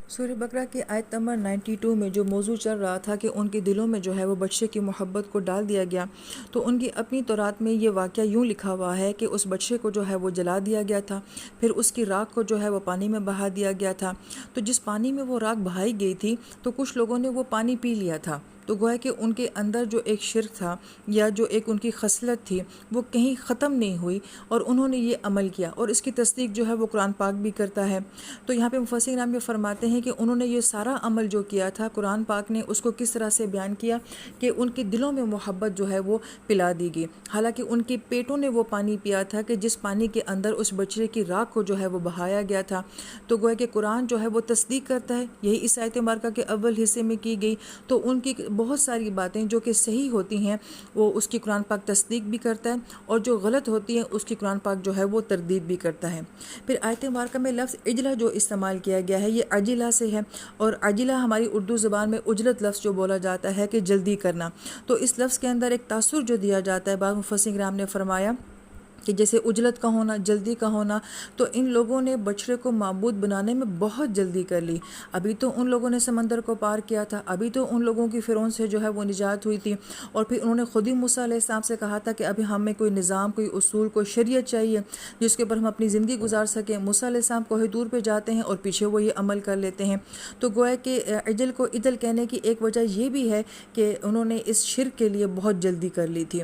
سورہ بقرہ کی آیت نمبر 92 میں جو موضوع چل رہا تھا کہ ان کے دلوں میں جو ہے وہ بچے کی محبت کو ڈال دیا گیا، تو ان کی اپنی تورات میں یہ واقعہ یوں لکھا ہوا ہے کہ اس بچے کو جو ہے وہ جلا دیا گیا تھا، پھر اس کی راکھ کو جو ہے وہ پانی میں بہا دیا گیا تھا۔ تو جس پانی میں وہ راکھ بہائی گئی تھی تو کچھ لوگوں نے وہ پانی پی لیا تھا، تو گویا کہ ان کے اندر جو ایک شرک تھا یا جو ایک ان کی خصلت تھی وہ کہیں ختم نہیں ہوئی، اور انہوں نے یہ عمل کیا، اور اس کی تصدیق جو ہے وہ قرآن پاک بھی کرتا ہے۔ تو یہاں پہ مفسرین کرام یہ فرماتے ہیں کہ انہوں نے یہ سارا عمل جو کیا تھا، قرآن پاک نے اس کو کس طرح سے بیان کیا کہ ان کے دلوں میں محبت جو ہے وہ پلا دی گئی، حالانکہ ان کے پیٹوں نے وہ پانی پیا تھا کہ جس پانی کے اندر اس بچے کی راکھ کو جو ہے وہ بہایا گیا تھا۔ تو گویا کہ قرآن جو ہے وہ تصدیق کرتا ہے، یہی اس آیت مبارکہ کے اول حصے میں کی گئی۔ تو ان کی بہت ساری باتیں جو کہ صحیح ہوتی ہیں وہ اس کی قرآن پاک تصدیق بھی کرتا ہے، اور جو غلط ہوتی ہیں اس کی قرآن پاک جو ہے وہ تردید بھی کرتا ہے۔ پھر آیت مبارکہ میں لفظ عجلہ جو استعمال کیا گیا ہے یہ عجلہ سے ہے، اور عجلہ ہماری اردو زبان میں عجلت لفظ جو بولا جاتا ہے کہ جلدی کرنا، تو اس لفظ کے اندر ایک تاثر جو دیا جاتا ہے، بعض مفسرین کرام نے فرمایا کہ جیسے عجلت کا ہونا، جلدی کا ہونا، تو ان لوگوں نے بچڑے کو معبود بنانے میں بہت جلدی کر لی۔ ابھی تو ان لوگوں نے سمندر کو پار کیا تھا، ابھی تو ان لوگوں کی فرعون سے جو ہے وہ نجات ہوئی تھی، اور پھر انہوں نے خود ہی موسیٰ علیہ السلام سے کہا تھا کہ ابھی ہمیں کوئی نظام، کوئی اصول، کوئی شریعت چاہیے جس کے اوپر ہم اپنی زندگی گزار سکیں۔ موسیٰ علیہ السلام کوہ طور پہ جاتے ہیں اور پیچھے وہ یہ عمل کر لیتے ہیں۔ تو گویا کہ عجل کو عدل کہنے کی ایک وجہ یہ بھی ہے کہ انہوں نے اس شرک کے لیے بہت جلدی کر لی تھی۔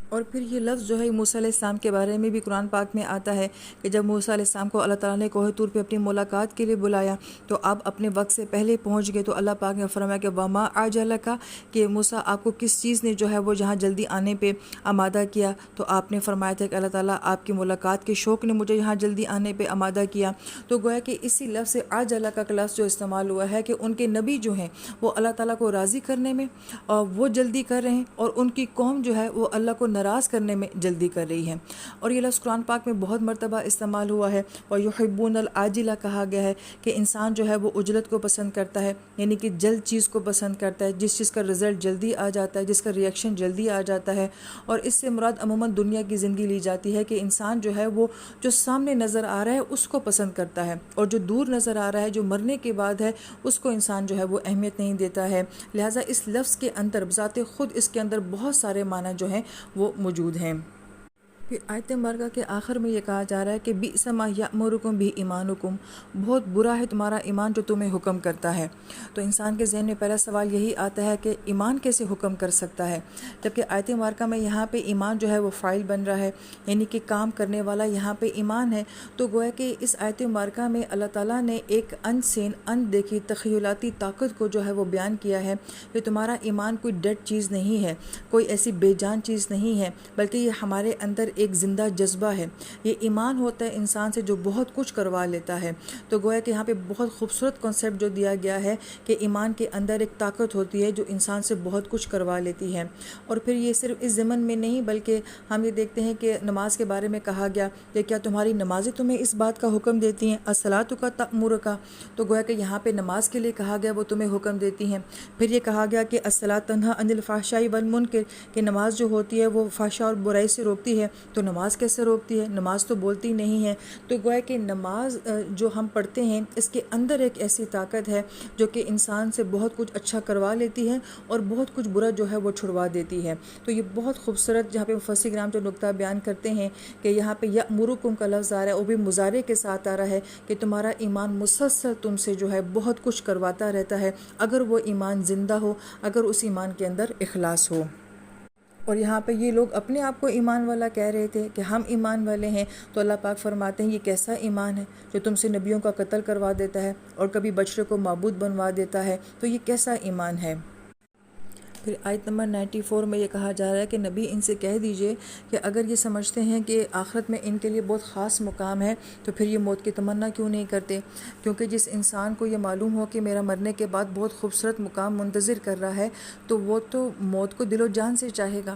اور پھر یہ لفظ جو ہے موسیٰ علیہ السلام کے بارے میں بھی قرآن پاک میں آتا ہے کہ جب موسیٰ علیہ السلام کو اللہ تعالیٰ نے کوہ طور پہ اپنی ملاقات کے لیے بلایا تو آپ اپنے وقت سے پہلے پہنچ گئے، تو اللہ پاک نے فرمایا کہ وما عجلک، کہ موسیٰ آپ کو کس چیز نے جو ہے وہ جہاں جلدی آنے پہ آمادہ کیا؟ تو آپ نے فرمایا تھا کہ اللہ تعالیٰ آپ کی ملاقات کے شوق نے مجھے یہاں جلدی آنے پہ آمادہ کیا۔ تو گویا کہ اسی لفظ سے عجلک کا لفظ جو استعمال ہوا ہے کہ ان کے نبی جو ہیں وہ اللہ تعالیٰ کو راضی کرنے میں وہ جلدی کر رہے ہیں، اور ان کی قوم جو ہے وہ اللہ کو ناراض کرنے میں جلدی کر رہی ہے۔ اور یہ لفظ قرآن پاک میں بہت مرتبہ استعمال ہوا ہے، وَيُحِبُّونَ الْعَاجِلَ کہا گیا ہے کہ انسان جو ہے وہ عجلت کو پسند کرتا ہے، یعنی کہ جلد چیز کو پسند کرتا ہے، جس چیز کا رزلٹ جلدی آ جاتا ہے، جس کا ریئیکشن جلدی آ جاتا ہے۔ اور اس سے مراد عموماً دنیا کی زندگی لی جاتی ہے کہ انسان جو ہے وہ جو سامنے نظر آ رہا ہے اس کو پسند کرتا ہے، اور جو دور نظر آ رہا ہے، جو مرنے کے بعد ہے، اس کو انسان جو ہے وہ اہمیت نہیں دیتا ہے۔ لہٰذا اس لفظ کے اندر بذات خود اس کے اندر بہت سارے معنی جو ہیں وہ موجود ہیں۔ پھر آیت مبارکہ کے آخر میں یہ کہا جا رہا ہے کہ بئس ما یأمرکم بہ ایمانکم، بہت برا ہے تمہارا ایمان جو تمہیں حکم کرتا ہے۔ تو انسان کے ذہن میں پہلا سوال یہی آتا ہے کہ ایمان کیسے حکم کر سکتا ہے، جبکہ آیت مبارکہ میں یہاں پہ ایمان جو ہے وہ فاعل بن رہا ہے، یعنی کہ کام کرنے والا یہاں پہ ایمان ہے۔ تو گویا کہ اس آیت مبارکہ میں اللہ تعالیٰ نے ایک ان سین، ان دیکھی تخیلاتی طاقت کو جو ہے وہ بیان کیا ہے کہ تمہارا ایمان کوئی ڈیڈ چیز نہیں ہے، کوئی ایسی بے جان چیز نہیں ہے، بلکہ یہ ہمارے اندر ایک زندہ جذبہ ہے۔ یہ ایمان ہوتا ہے انسان سے جو بہت کچھ کروا لیتا ہے۔ تو گویا کہ یہاں پہ بہت خوبصورت کنسیپٹ جو دیا گیا ہے کہ ایمان کے اندر ایک طاقت ہوتی ہے جو انسان سے بہت کچھ کروا لیتی ہے۔ اور پھر یہ صرف اس ضمن میں نہیں بلکہ ہم یہ دیکھتے ہیں کہ نماز کے بارے میں کہا گیا کہ کیا تمہاری نمازیں تمہیں اس بات کا حکم دیتی ہیں، الصلاۃ تأمرک، تو گویا کہ یہاں پہ نماز کے لیے کہا گیا وہ تمہیں حکم دیتی ہیں۔ پھر یہ کہا گیا کہ الصلاۃ تنہی عن الفحشاء والمنکر، کہ نماز جو ہوتی ہے وہ فحشاء اور برائی سے روکتی ہے۔ تو نماز کیسے روکتی ہے؟ نماز تو بولتی نہیں ہے۔ تو گویا کہ نماز جو ہم پڑھتے ہیں اس کے اندر ایک ایسی طاقت ہے جو کہ انسان سے بہت کچھ اچھا کروا لیتی ہے اور بہت کچھ برا جو ہے وہ چھڑوا دیتی ہے۔ تو یہ بہت خوبصورت جہاں پہ مفسرین کرام جو نقطہ بیان کرتے ہیں کہ یہاں پہ یأمرکم کا لفظ آ رہا ہے، وہ بھی مضارع کے ساتھ آ رہا ہے کہ تمہارا ایمان مسلسل تم سے جو ہے بہت کچھ کرواتا رہتا ہے، اگر وہ ایمان زندہ ہو، اگر اس ایمان کے اندر اخلاص ہو۔ اور یہاں پہ یہ لوگ اپنے آپ کو ایمان والا کہہ رہے تھے کہ ہم ایمان والے ہیں، تو اللہ پاک فرماتے ہیں یہ کیسا ایمان ہے جو تم سے نبیوں کا قتل کروا دیتا ہے اور کبھی بچڑے کو معبود بنوا دیتا ہے، تو یہ کیسا ایمان ہے۔ پھر آیت نمبر 94 میں یہ کہا جا رہا ہے کہ نبی ان سے کہہ دیجئے کہ اگر یہ سمجھتے ہیں کہ آخرت میں ان کے لیے بہت خاص مقام ہے تو پھر یہ موت کی تمنا کیوں نہیں کرتے، کیونکہ جس انسان کو یہ معلوم ہو کہ میرا مرنے کے بعد بہت خوبصورت مقام منتظر کر رہا ہے تو وہ تو موت کو دل و جان سے چاہے گا۔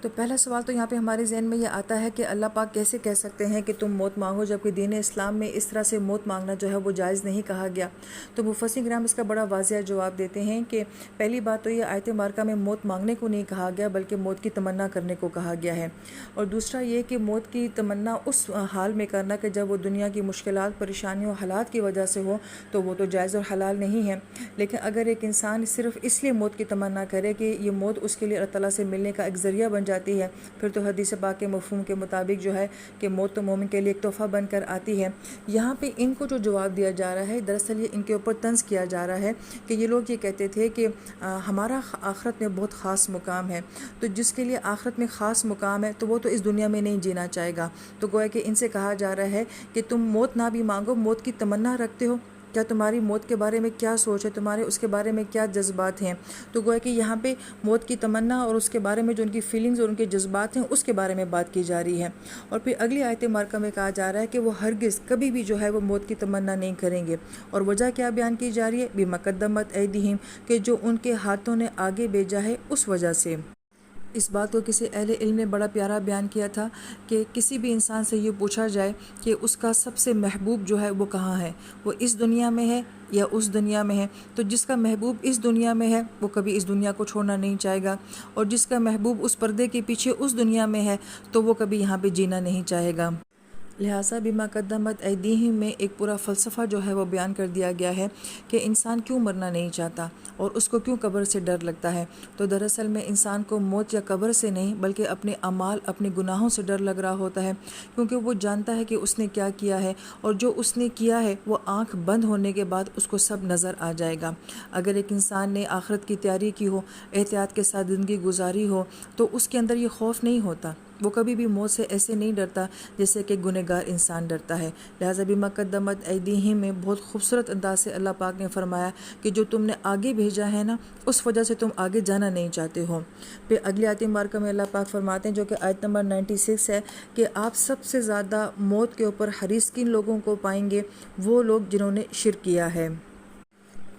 تو پہلا سوال تو یہاں پہ ہمارے ذہن میں یہ آتا ہے کہ اللہ پاک کیسے کہہ سکتے ہیں کہ تم موت مانگو، جبکہ دین اسلام میں اس طرح سے موت مانگنا جو ہے وہ جائز نہیں کہا گیا۔ تو مفسرین کرام اس کا بڑا واضح جواب دیتے ہیں کہ پہلی بات تو یہ آیت مبارکہ میں موت مانگنے کو نہیں کہا گیا بلکہ موت کی تمنا کرنے کو کہا گیا ہے، اور دوسرا یہ کہ موت کی تمنا اس حال میں کرنا کہ جب وہ دنیا کی مشکلات، پریشانیوں، حالات کی وجہ سے ہو تو وہ تو جائز اور حلال نہیں ہے۔ لیکن اگر ایک انسان صرف اس لیے موت کی تمنا کرے کہ یہ موت اس کے لیے اللہ تعالیٰ سے ملنے کا ایک ذریعہ بن جاتی ہے، پھر تو حدیث پاک کے مفہوم کے مطابق جو ہے کہ موت تو مومن کے لیے ایک تحفہ بن کر آتی ہے۔ یہاں پہ ان کو جو جواب دیا جا رہا ہے، دراصل یہ ان کے اوپر طنز کیا جا رہا ہے کہ یہ لوگ یہ کہتے تھے کہ ہمارا آخرت میں بہت خاص مقام ہے، تو جس کے لیے آخرت میں خاص مقام ہے تو وہ تو اس دنیا میں نہیں جینا چاہے گا۔ تو گویا کہ ان سے کہا جا رہا ہے کہ تم موت نہ بھی مانگو، موت کی تمنا رکھتے ہو، کیا تمہاری موت کے بارے میں کیا سوچ ہے، تمہارے اس کے بارے میں کیا جذبات ہیں؟ تو گویا کہ یہاں پہ موت کی تمنا اور اس کے بارے میں جو ان کی فیلنگز اور ان کے جذبات ہیں اس کے بارے میں بات کی جا رہی ہے۔ اور پھر اگلی آیت مبارکہ میں کہا جا رہا ہے کہ وہ ہرگز کبھی بھی جو ہے وہ موت کی تمنا نہیں کریں گے، اور وجہ کیا بیان کی جا رہی ہے؟ بِمَقَدَّمَتْ أَيْدِيهِمْ، کہ جو ان کے ہاتھوں نے آگے بھیجا ہے اس وجہ سے۔ اس بات کو کسی اہل علم نے بڑا پیارا بیان کیا تھا کہ کسی بھی انسان سے یہ پوچھا جائے کہ اس کا سب سے محبوب جو ہے وہ کہاں ہے، وہ اس دنیا میں ہے یا اس دنیا میں ہے، تو جس کا محبوب اس دنیا میں ہے وہ کبھی اس دنیا کو چھوڑنا نہیں چاہے گا، اور جس کا محبوب اس پردے کے پیچھے اس دنیا میں ہے تو وہ کبھی یہاں پہ جینا نہیں چاہے گا۔ لہٰذا بما قدمت ایدیہم میں ایک پورا فلسفہ جو ہے وہ بیان کر دیا گیا ہے کہ انسان کیوں مرنا نہیں چاہتا اور اس کو کیوں قبر سے ڈر لگتا ہے۔ تو دراصل میں انسان کو موت یا قبر سے نہیں بلکہ اپنے اعمال، اپنے گناہوں سے ڈر لگ رہا ہوتا ہے، کیونکہ وہ جانتا ہے کہ اس نے کیا کیا ہے، اور جو اس نے کیا ہے وہ آنکھ بند ہونے کے بعد اس کو سب نظر آ جائے گا۔ اگر ایک انسان نے آخرت کی تیاری کی ہو، احتیاط کے ساتھ زندگی گزاری ہو، تو اس کے اندر یہ خوف نہیں ہوتا، وہ کبھی بھی موت سے ایسے نہیں ڈرتا جیسے کہ گنہگار انسان ڈرتا ہے۔ لہٰذا بما قدمت ایدیہم میں بہت خوبصورت انداز سے اللہ پاک نے فرمایا کہ جو تم نے آگے بھیجا ہے نا، اس وجہ سے تم آگے جانا نہیں چاہتے ہو۔ پھر اگلی آیت مبارکہ میں اللہ پاک فرماتے ہیں، جو کہ آیت نمبر 96 ہے، کہ آپ سب سے زیادہ موت کے اوپر حریص کن لوگوں کو پائیں گے؟ وہ لوگ جنہوں نے شرک کیا ہے۔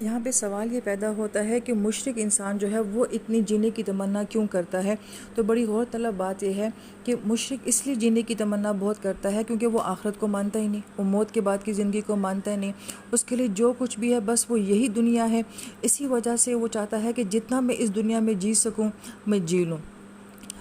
یہاں پہ سوال یہ پیدا ہوتا ہے کہ مشرک انسان جو ہے وہ اتنی جینے کی تمنا کیوں کرتا ہے؟ تو بڑی غور طلب بات یہ ہے کہ مشرک اس لیے جینے کی تمنا بہت کرتا ہے کیونکہ وہ آخرت کو مانتا ہی نہیں، وہ موت کے بعد کی زندگی کو مانتا ہی نہیں، اس کے لیے جو کچھ بھی ہے بس وہ یہی دنیا ہے، اسی وجہ سے وہ چاہتا ہے کہ جتنا میں اس دنیا میں جی سکوں میں جی لوں۔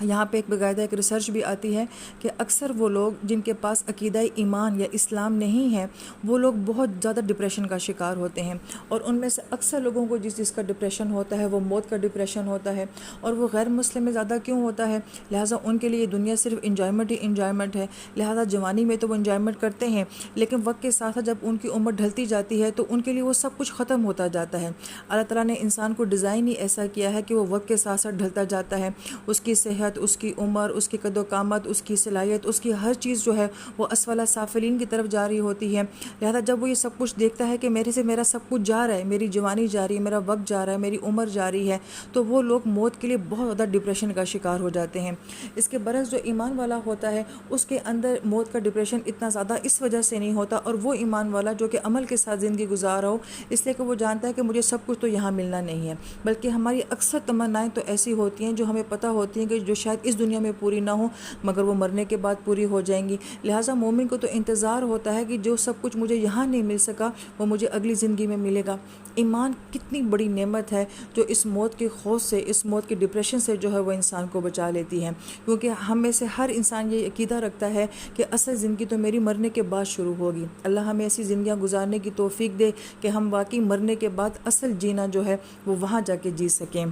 یہاں پہ ایک باقاعدہ ایک ریسرچ بھی آتی ہے کہ اکثر وہ لوگ جن کے پاس عقیدہ ایمان یا اسلام نہیں ہے، وہ لوگ بہت زیادہ ڈپریشن کا شکار ہوتے ہیں، اور ان میں سے اکثر لوگوں کو جس کا ڈپریشن ہوتا ہے وہ موت کا ڈپریشن ہوتا ہے، اور وہ غیر مسلم میں زیادہ کیوں ہوتا ہے؟ لہٰذا ان کے لیے دنیا صرف انجوائمنٹ ہی انجوائمنٹ ہے۔ لہٰذا جوانی میں تو وہ انجوائمنٹ کرتے ہیں، لیکن وقت کے ساتھ جب ان کی عمر ڈھلتی جاتی ہے تو ان کے لیے وہ سب کچھ ختم ہوتا جاتا ہے۔ اللہ تعالیٰ نے انسان کو ڈیزائن ہی ایسا کیا ہے کہ وہ وقت کے ساتھ ساتھ ڈھلتا جاتا ہے، اس کی صحت، اس کی عمر، اس کی قد و قامت، اس کی صلاحیت، اس کی ہر چیز جو ہے وہ اسفل سافلین کی طرف جاری ہوتی ہے۔ لہذا جب وہ یہ سب کچھ دیکھتا ہے کہ میرے سے میرا سب کچھ جا رہا ہے، میری جوانی جا رہی ہے، میرا وقت جا رہا ہے، میری عمر جا رہی ہے، تو وہ لوگ موت کے لیے بہت زیادہ ڈپریشن کا شکار ہو جاتے ہیں۔ اس کے برعکس جو ایمان والا ہوتا ہے اس کے اندر موت کا ڈپریشن اتنا زیادہ اس وجہ سے نہیں ہوتا، اور وہ ایمان والا جو کہ عمل کے ساتھ زندگی گزار رہا ہو، اس لیے کہ وہ جانتا ہے کہ مجھے سب کچھ تو یہاں ملنا نہیں ہے، بلکہ ہماری اکثر تمنائیں تو ایسی ہوتی ہیں جو ہمیں پتہ ہوتی ہیں کہ جو شاید اس دنیا میں پوری نہ ہوں مگر وہ مرنے کے بعد پوری ہو جائیں گی۔ لہٰذا مومن کو تو انتظار ہوتا ہے کہ جو سب کچھ مجھے یہاں نہیں مل سکا وہ مجھے اگلی زندگی میں ملے گا۔ ایمان کتنی بڑی نعمت ہے جو اس موت کے خوف سے، اس موت کے ڈپریشن سے جو ہے وہ انسان کو بچا لیتی ہے، کیونکہ ہم میں سے ہر انسان یہ عقیدہ رکھتا ہے کہ اصل زندگی تو میری مرنے کے بعد شروع ہوگی۔ اللہ ہمیں ایسی زندگیاں گزارنے کی توفیق دے کہ ہم واقعی مرنے کے بعد اصل جینا جو ہے وہ وہاں جا کے جی سکیں۔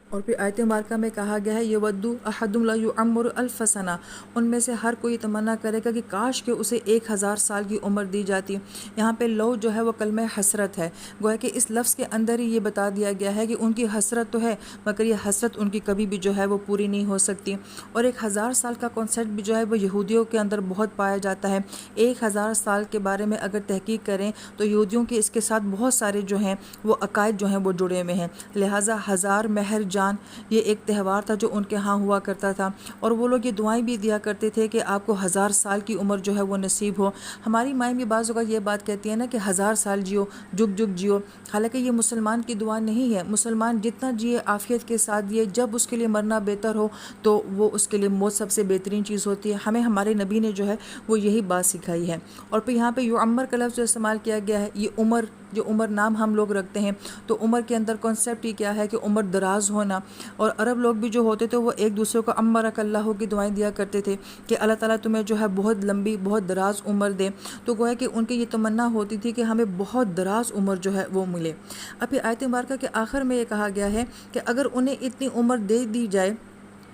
اور پھر آیت مبارکہ میں کہا گیا ہے یودو احدہم لا یعمر الف سنہ، ان میں سے ہر کوئی تمنا کرے گا کہ کاش کہ اسے 1000 سال کی عمر دی جاتی۔ یہاں پہ لو جو ہے وہ کلمہ حسرت ہے، گویا کہ اس لفظ کے اندر ہی یہ بتا دیا گیا ہے کہ ان کی حسرت تو ہے مگر یہ حسرت ان کی کبھی بھی جو ہے وہ پوری نہیں ہو سکتی۔ اور 1000 سال کا کانسیپٹ بھی جو ہے وہ یہودیوں کے اندر بہت پایا جاتا ہے۔ 1000 سال کے بارے میں اگر تحقیق کریں تو یہودیوں کے اس کے ساتھ بہت سارے جو ہیں وہ عقائد جو ہیں وہ جڑے ہوئے ہیں، لہٰذا 1000 مہر جان رمضان یہ ایک تہوار تھا جو ان کے ہاں ہوا کرتا تھا، اور وہ لوگ یہ دعائیں بھی دیا کرتے تھے کہ آپ کو 1000 سال کی عمر جو ہے وہ نصیب ہو۔ ہماری مائیں بھی بعض اوقات یہ بات کہتی ہیں نا کہ 1000 سال جیو، جگ جگ جیو، حالانکہ یہ مسلمان کی دعا نہیں ہے۔ مسلمان جتنا جیے عافیت کے ساتھ جیے، جب اس کے لیے مرنا بہتر ہو تو وہ اس کے لیے موت سب سے بہترین چیز ہوتی ہے۔ ہمیں ہمارے نبی نے جو ہے وہ یہی بات سکھائی ہے۔ اور پھر یہاں پہ یعمر کا لفظ جو استعمال کیا گیا ہے، یہ عمر، جو عمر نام ہم لوگ رکھتے ہیں، تو عمر کے اندر کانسیپٹ یہ کیا ہے کہ عمر دراز ہونا، اور عرب لوگ بھی جو ہوتے تھے وہ ایک دوسرے کو عمرک اللہ کی دعائیں دیا کرتے تھے کہ اللہ تعالیٰ تمہیں جو ہے بہت لمبی، بہت دراز عمر دے۔ تو گویا کہ ان کی یہ تمنا ہوتی تھی کہ ہمیں بہت دراز عمر جو ہے وہ ملے۔ ابھی آیت مبارکہ کے آخر میں یہ کہا گیا ہے کہ اگر انہیں اتنی عمر دے دی جائے،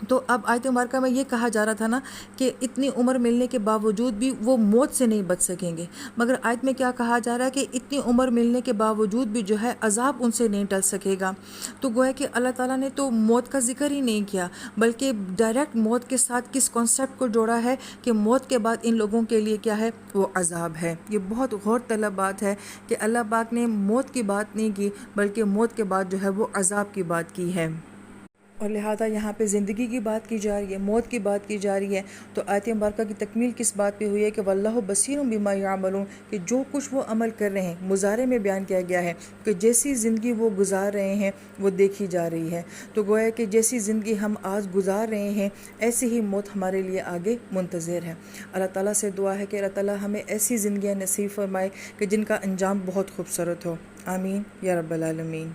تو اب آیت مبارکہ میں یہ کہا جا رہا تھا نا کہ اتنی عمر ملنے کے باوجود بھی وہ موت سے نہیں بچ سکیں گے، مگر آیت میں کیا کہا جا رہا ہے کہ اتنی عمر ملنے کے باوجود بھی جو ہے عذاب ان سے نہیں ٹل سکے گا۔ تو گویا کہ اللہ تعالیٰ نے تو موت کا ذکر ہی نہیں کیا، بلکہ ڈائریکٹ موت کے ساتھ کس کانسیپٹ کو جوڑا ہے کہ موت کے بعد ان لوگوں کے لیے کیا ہے، وہ عذاب ہے۔ یہ بہت غور طلب بات ہے کہ اللہ پاک نے موت کی بات نہیں کی، بلکہ موت کے بعد جو ہے وہ عذاب کی بات کی ہے، اور لہٰذا یہاں پہ زندگی کی بات کی جا رہی ہے، موت کی بات کی جا رہی ہے۔ تو آیت مبارکہ کی تکمیل کس بات پہ ہوئی ہے کہ واللہ بصیر بما یعملون، کہ جو کچھ وہ عمل کر رہے ہیں، مضارع میں بیان کیا گیا ہے کہ جیسی زندگی وہ گزار رہے ہیں وہ دیکھی جا رہی ہے۔ تو گویا کہ جیسی زندگی ہم آج گزار رہے ہیں، ایسی ہی موت ہمارے لیے آگے منتظر ہے۔ اللہ تعالیٰ سے دعا ہے کہ اللہ تعالیٰ ہمیں ایسی زندگیاں نصیب فرمائے کہ جن کا انجام بہت خوبصورت ہو۔ آمین یا رب العالمین۔